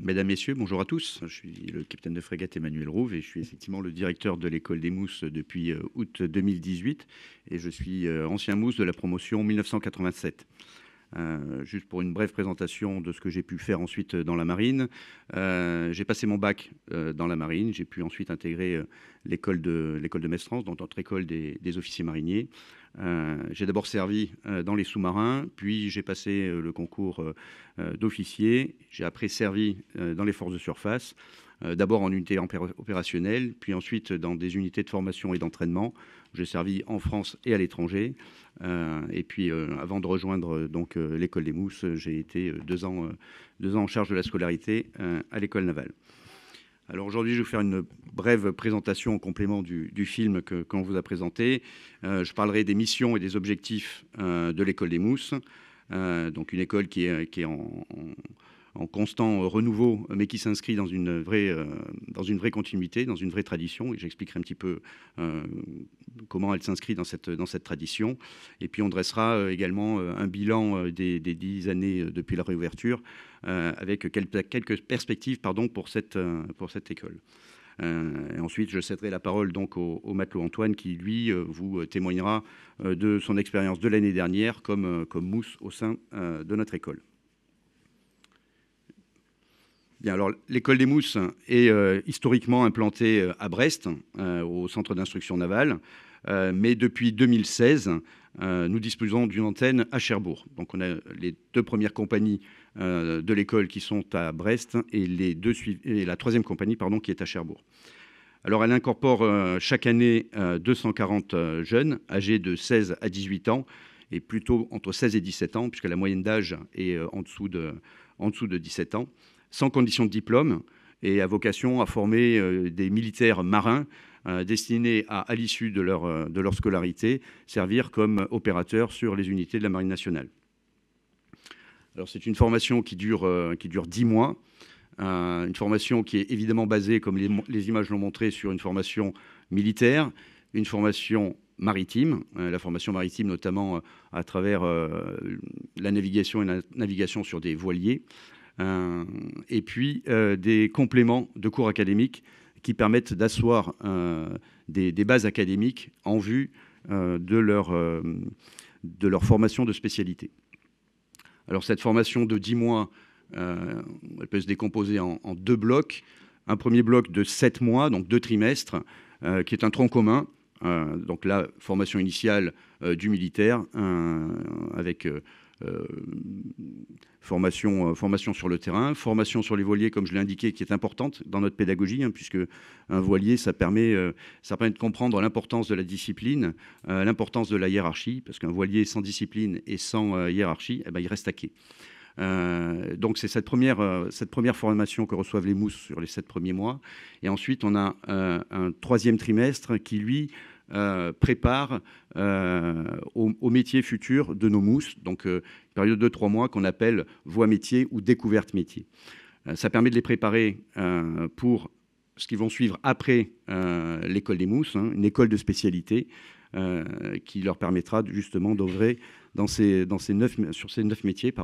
Mesdames, Messieurs, bonjour à tous. Je suis le capitaine de frégate Emmanuel Rouve et je suis effectivement le directeur de l'école des mousses depuis août 2018 et je suis ancien mousse de la promotion 1987. Juste pour une brève présentation de ce que j'ai pu faire ensuite dans la marine. J'ai passé mon bac dans la marine, j'ai pu ensuite intégrer l'école de Mestras, donc notre école des officiers mariniers. J'ai d'abord servi dans les sous-marins, puis j'ai passé le concours d'officier. J'ai après servi dans les forces de surface, d'abord en unité opérationnelle, puis ensuite dans des unités de formation et d'entraînement. J'ai servi en France et à l'étranger. Et puis avant de rejoindre donc l'école des mousses, j'ai été 2 ans en charge de la scolarité à l'école navale. Alors aujourd'hui, je vais vous faire une brève présentation en complément du film qu'on vous a présenté. Je parlerai des missions et des objectifs de l'école des mousses. Donc une école qui est en constant renouveau, mais qui s'inscrit dans une vraie continuité, dans une vraie tradition. Et j'expliquerai un petit peu comment elle s'inscrit dans cette tradition. Et puis on dressera également un bilan des 10 années depuis la réouverture, avec quelques perspectives pour cette école. Et ensuite, je céderai la parole donc au matelot Antoine qui, lui, vous témoignera de son expérience de l'année dernière comme mousse au sein de notre école. Bien, alors l'école des mousses est historiquement implantée à Brest, au centre d'instruction navale, mais depuis 2016, nous disposons d'une antenne à Cherbourg. Donc on a les 2 premières compagnies de l'école qui sont à Brest et la 3e compagnie qui est à Cherbourg. Alors elle incorpore chaque année 240 jeunes âgés de 16 à 18 ans et plutôt entre 16 et 17 ans puisque la moyenne d'âge est en dessous de 17 ans, sans condition de diplôme et à vocation à former des militaires marins destinés à l'issue de leur scolarité, servir comme opérateurs sur les unités de la Marine nationale. Alors c'est une formation qui dure 10 mois, une formation qui est évidemment basée, comme les images l'ont montré, sur une formation militaire, une formation maritime, la formation maritime notamment à travers la navigation et la navigation sur des voiliers, et puis des compléments de cours académiques qui permettent d'asseoir des bases académiques en vue de leur formation de spécialité. Alors cette formation de 10 mois, elle peut se décomposer en 2 blocs. Un premier bloc de 7 mois, donc 2 trimestres, qui est un tronc commun. Donc la formation initiale du militaire avec formation sur le terrain, formation sur les voiliers, comme je l'ai indiqué, qui est importante dans notre pédagogie, puisque un voilier, ça permet de comprendre l'importance de la discipline, l'importance de la hiérarchie, parce qu'un voilier sans discipline et sans hiérarchie, il reste à quai. Donc c'est cette première formation que reçoivent les mousses sur les 7 premiers mois. Et ensuite, on a un 3e trimestre qui, lui, prépare au métier futur de nos mousses, donc période de 3 mois qu'on appelle voie métier ou découverte métier. Ça permet de les préparer pour ce qu'ils vont suivre après l'école des mousses, une école de spécialité qui leur permettra justement d'œuvrer sur ces 9 métiers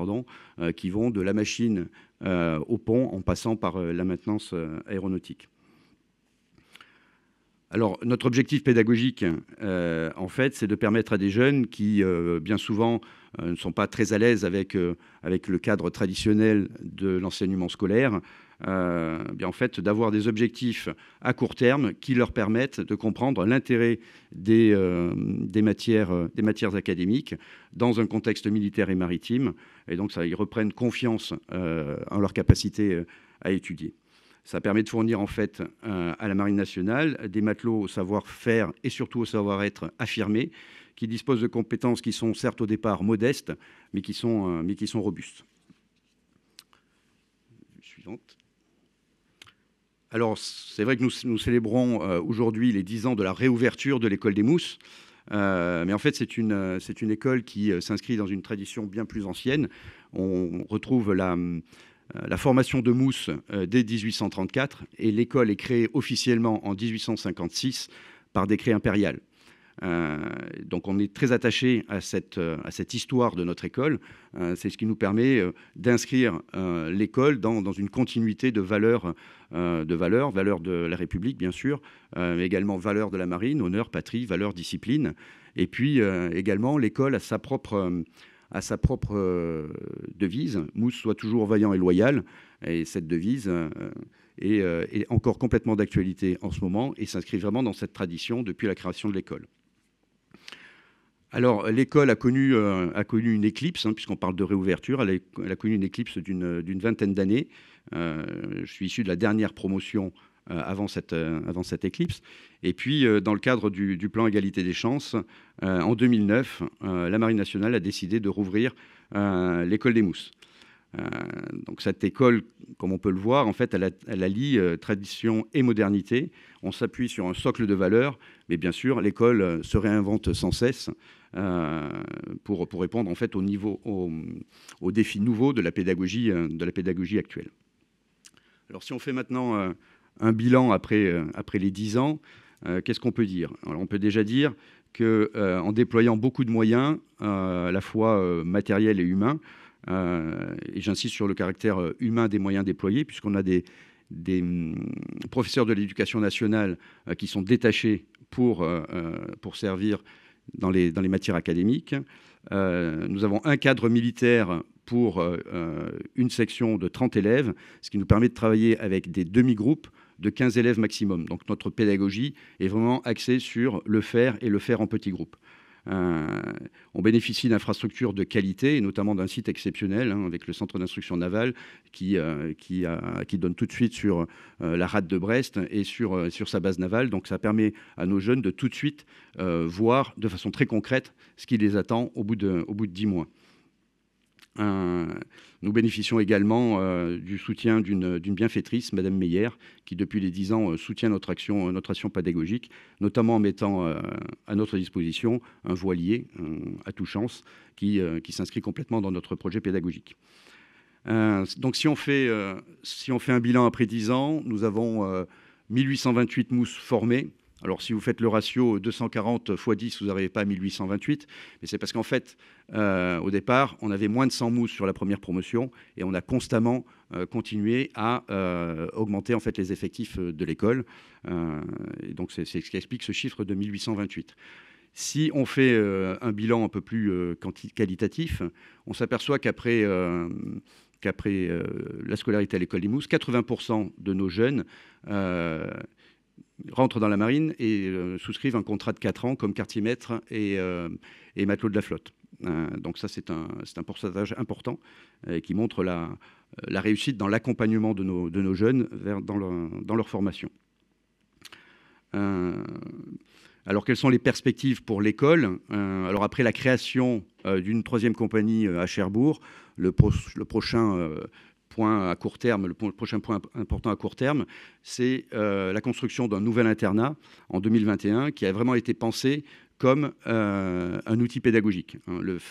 qui vont de la machine au pont en passant par la maintenance aéronautique. Alors, notre objectif pédagogique, en fait, c'est de permettre à des jeunes qui, bien souvent, ne sont pas très à l'aise avec le cadre traditionnel de l'enseignement scolaire, en fait, d'avoir des objectifs à court terme qui leur permettent de comprendre l'intérêt des matières académiques dans un contexte militaire et maritime. Et donc, ils reprennent confiance en leur capacité à étudier. Ça permet de fournir en fait à la Marine nationale des matelots au savoir-faire et surtout au savoir-être affirmé, qui disposent de compétences qui sont certes au départ modestes, mais qui sont robustes. Suivante. Alors c'est vrai que nous célébrons aujourd'hui les 10 ans de la réouverture de l'école des mousses, mais en fait c'est une école qui s'inscrit dans une tradition bien plus ancienne. On retrouve la formation de mousse dès 1834 et l'école est créée officiellement en 1856 par décret impérial. Donc on est très attaché à cette histoire de notre école. C'est ce qui nous permet d'inscrire l'école dans une continuité de valeurs, valeurs de la République, bien sûr, mais également valeurs de la marine, honneur, patrie, valeurs, discipline. Et puis également, l'école a sa propre devise, Mousse soit toujours vaillant et loyal. Et cette devise est encore complètement d'actualité en ce moment et s'inscrit vraiment dans cette tradition depuis la création de l'école. Alors, l'école a connu une éclipse, puisqu'on parle de réouverture. Elle a connu une éclipse d'une vingtaine d'années. Je suis issu de la dernière promotion avant cette éclipse. Et puis, dans le cadre du plan égalité des chances, en 2009, la Marine nationale a décidé de rouvrir l'école des Mousses. Donc cette école, comme on peut le voir, en fait, elle allie tradition et modernité. On s'appuie sur un socle de valeurs, mais bien sûr, l'école se réinvente sans cesse pour répondre en fait aux défis nouveaux de la pédagogie actuelle. Alors, si on fait maintenant un bilan après les 10 ans, qu'est-ce qu'on peut dire? Alors, on peut déjà dire qu'en déployant beaucoup de moyens, à la fois matériels et humains, et j'insiste sur le caractère humain des moyens déployés, puisqu'on a des professeurs de l'éducation nationale qui sont détachés pour servir dans les matières académiques. Nous avons un cadre militaire pour une section de 30 élèves, ce qui nous permet de travailler avec des demi-groupes de 15 élèves maximum. Donc notre pédagogie est vraiment axée sur le faire et le faire en petits groupes. On bénéficie d'infrastructures de qualité, et notamment d'un site exceptionnel avec le centre d'instruction navale qui donne tout de suite sur la rade de Brest et sur sa base navale. Donc ça permet à nos jeunes de tout de suite voir de façon très concrète ce qui les attend au bout de 10 mois. Nous bénéficions également du soutien d'une bienfaitrice, Madame Meyer, qui depuis les 10 ans soutient notre action pédagogique, notamment en mettant à notre disposition un voilier à tout chance qui s'inscrit complètement dans notre projet pédagogique. Donc si on fait un bilan après 10 ans, nous avons 1828 mousses formées. Alors, si vous faites le ratio 240 x 10, vous n'arrivez pas à 1828. Mais c'est parce qu'en fait, au départ, on avait moins de 100 mousses sur la première promotion et on a constamment continué à augmenter en fait les effectifs de l'école. Et donc, c'est ce qui explique ce chiffre de 1828. Si on fait un bilan un peu plus qualitatif, on s'aperçoit qu'après la scolarité à l'école des Mousses, 80% de nos jeunes rentrent dans la marine et souscrivent un contrat de 4 ans comme quartier-maître et matelot de la flotte. Donc ça, c'est un pourcentage important qui montre la réussite dans l'accompagnement de nos jeunes dans leur formation. Alors, quelles sont les perspectives pour l'école? Alors, après la création d'une 3e compagnie à Cherbourg, le prochain point à court terme, le prochain point important à court terme, c'est la construction d'un nouvel internat en 2021 qui a vraiment été pensé comme un outil pédagogique.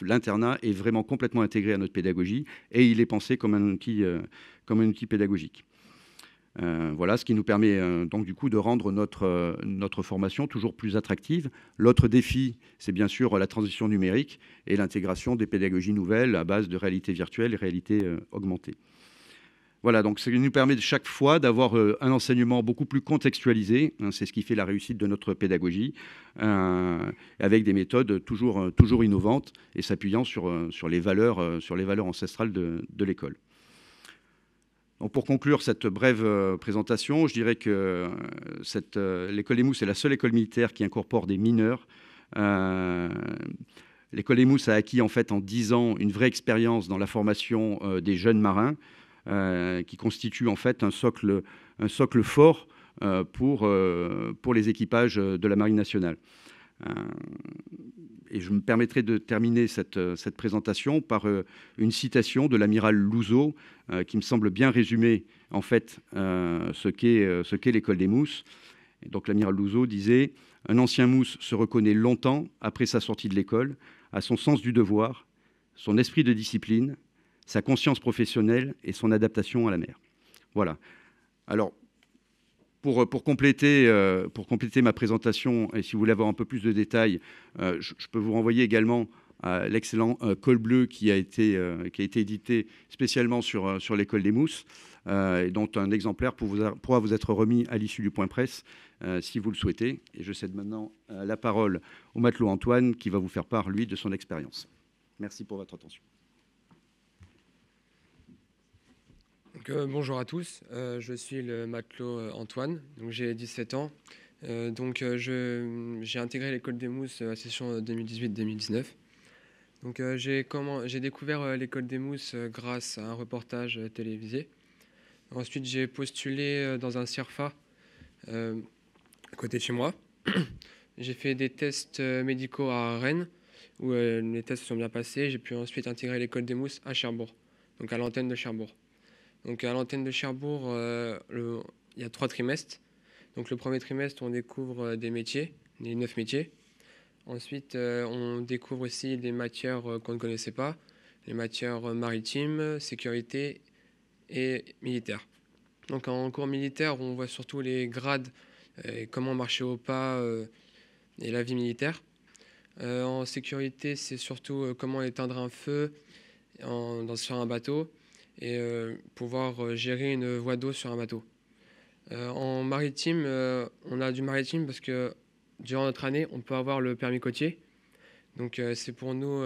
L'internat est vraiment complètement intégré à notre pédagogie et il est pensé comme un outil pédagogique. Voilà, ce qui nous permet donc du coup de rendre notre formation toujours plus attractive. L'autre défi, c'est bien sûr la transition numérique et l'intégration des pédagogies nouvelles à base de réalité virtuelle et réalité augmentée. Voilà, donc ça nous permet de chaque fois d'avoir un enseignement beaucoup plus contextualisé. C'est ce qui fait la réussite de notre pédagogie, avec des méthodes toujours innovantes et s'appuyant sur les valeurs ancestrales de l'école. Donc pour conclure cette brève présentation, je dirais que l'école des Mousses est la seule école militaire qui incorpore des mineurs. L'école des Mousses a acquis en fait en 10 ans une vraie expérience dans la formation des jeunes marins, qui constitue en fait un socle fort pour les équipages de la Marine nationale. Et je me permettrai de terminer cette présentation par une citation de l'amiral Louzeau qui me semble bien résumer en fait ce qu'est l'école des Mousses. Et donc l'amiral Louzeau disait « Un ancien Mousse se reconnaît longtemps après sa sortie de l'école à son sens du devoir, son esprit de discipline, sa conscience professionnelle et son adaptation à la mer. » Voilà. Alors, pour compléter ma présentation, et si vous voulez avoir un peu plus de détails, je peux vous renvoyer également à l'excellent Col bleu qui a été édité spécialement sur l'école des mousses, et dont un exemplaire pourra vous être remis à l'issue du point presse, si vous le souhaitez. Et je cède maintenant la parole au matelot Antoine, qui va vous faire part, lui, de son expérience. Merci pour votre attention. Bonjour à tous, je suis le matelot Antoine, donc j'ai 17 ans. J'ai intégré l'école des mousses à la session 2018-2019. J'ai découvert l'école des mousses grâce à un reportage télévisé. Ensuite, j'ai postulé dans un CIRFA à côté de chez moi. J'ai fait des tests médicaux à Rennes, où les tests se sont bien passés. J'ai pu ensuite intégrer l'école des mousses à Cherbourg, donc à l'antenne de Cherbourg. Donc à l'antenne de Cherbourg, il y a 3 trimestres. Donc le premier trimestre, on découvre des métiers, les 9 métiers. Ensuite, on découvre aussi des matières qu'on ne connaissait pas, les matières maritimes, sécurité et militaires. Donc en cours militaire, on voit surtout les grades, comment marcher au pas et la vie militaire. En sécurité, c'est surtout comment éteindre un feu sur un bateau et pouvoir gérer une voie d'eau sur un bateau. En maritime, on a du maritime parce que durant notre année, on peut avoir le permis côtier. Donc c'est pour nous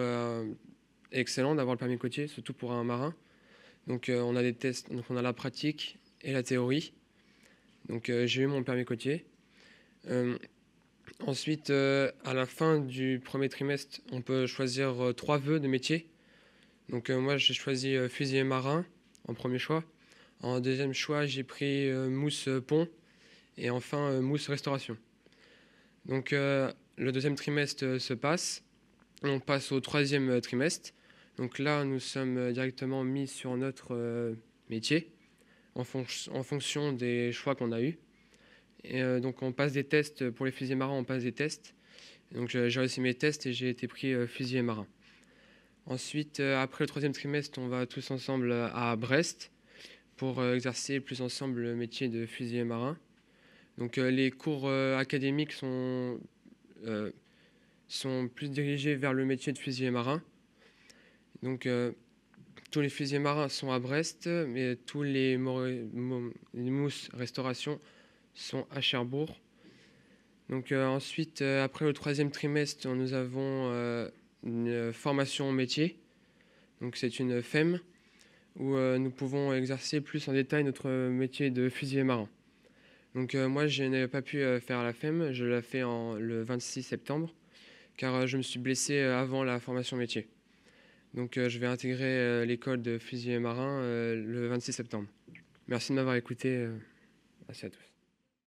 excellent d'avoir le permis côtier, surtout pour un marin. Donc on a des tests, donc on a la pratique et la théorie. Donc j'ai eu mon permis côtier. Ensuite, à la fin du premier trimestre, on peut choisir 3 vœux de métier. Donc moi, j'ai choisi fusilier marin en premier choix. En deuxième choix, j'ai pris mousse pont. Et enfin, mousse restauration. Donc le deuxième trimestre se passe. On passe au troisième trimestre. Donc là, nous sommes directement mis sur notre métier en fonction des choix qu'on a eus. Et donc on passe des tests. Pour les fusiliers marins, on passe des tests. Donc j'ai réussi mes tests et j'ai été pris fusilier marin. Ensuite, après le troisième trimestre, on va tous ensemble à Brest pour exercer plus ensemble le métier de fusilier marin. Donc les cours académiques sont plus dirigés vers le métier de fusilier marin. Donc tous les fusiliers marins sont à Brest, mais tous les mousses restauration sont à Cherbourg. Donc ensuite, après le troisième trimestre, nous avons une formation au métier. Donc c'est une FEM où nous pouvons exercer plus en détail notre métier de fusilier marin. Donc moi, je n'ai pas pu faire la FEM, je l'ai fait le 26 septembre, car je me suis blessé avant la formation métier. Donc je vais intégrer l'école de fusilier marin le 26 septembre. Merci de m'avoir écouté. Merci à tous.